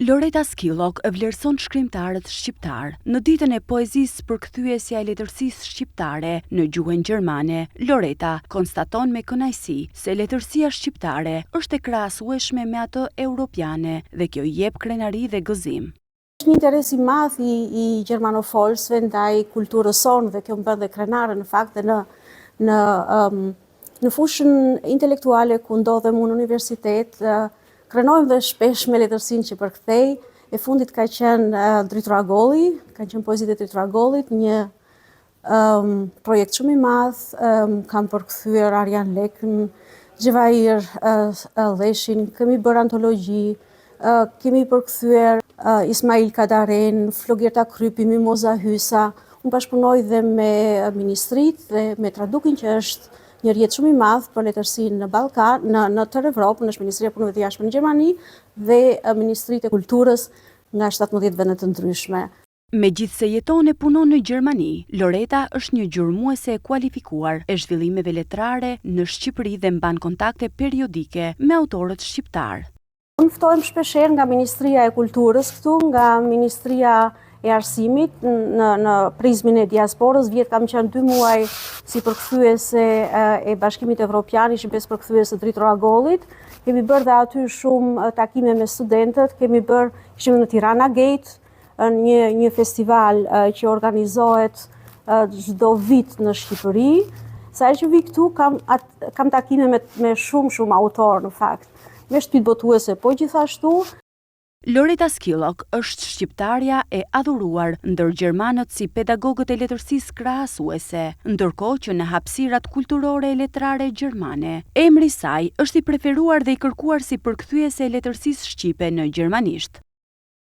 Loreta Skillok vlerëson shkrimtarët shqiptar. Në ditën e poezisë përkthyesja e letërsisë shqiptare në gjuhën gjermane, Loreta konstaton me kënaqësi se letërsia shqiptare është e krahasueshme me atë europiane dhe kjo i jep krenari dhe gëzim. Është një interes i madh i gjermanofolësve ndaj kulturës sonë dhe kjo më bën dhe krenare në fakt dhe në fushën intelektuale ku ndodhem unë në universitet. Krenojmë dhe shpesh me letërsinë që përkthej. E fundit ka qenë Dritura Golli, ka qenë poezitë e Dritura Gollit, një projekt shumë i madh. Kam përkthyer Arjan Lekën, Xhevair Leshin, kemi bërë antologji, kemi përkthyer Ismail Kadaren, Flogjerta Krypi, Mimoza Hysa. Unë bashkëpunoj dhe me ministrit dhe me Tradukin që është një rjet shumë i madh për letërsinë në Ballkan, në tërë Evropën, është Ministria e Punëve të Jashtme në Gjermani dhe Ministritë e Kulturës nga 17 vende të ndryshme. Megjithse jeton e punon në Gjermani, Loreta është një gjurmuese e kualifikuar e zhvillimeve letrare në Shqipëri dhe mban kontakte periodike me autorët shqiptar. Unë ftohem shpeshherë nga Ministria e Kulturës këtu, nga Ministria e Arsimit në prizmin e diasporës. Vjet kam qenë 2 muaj si përkthyese e Bashkimit Evropian, ishim 5 përkthyese të Dritura Gollit. Kemi bërë dhe aty shumë takime me studentët, ishim në Tirana Gate, një festival që organizohet çdo vit në Shqipëri. Sa që vi këtu kam takime me shumë autor në fakt. Me shtëpitë botuese, po gjithashtu. Loreta Skillok është shqiptarja e adhuruar ndër gjermanët si pedagogët e letërsisë krahasuese, ndërkohë që në hapësirat kulturore e letrare gjermane, emri i saj është i preferuar dhe i kërkuar si përkthyese e letërsisë shqipe në gjermanisht.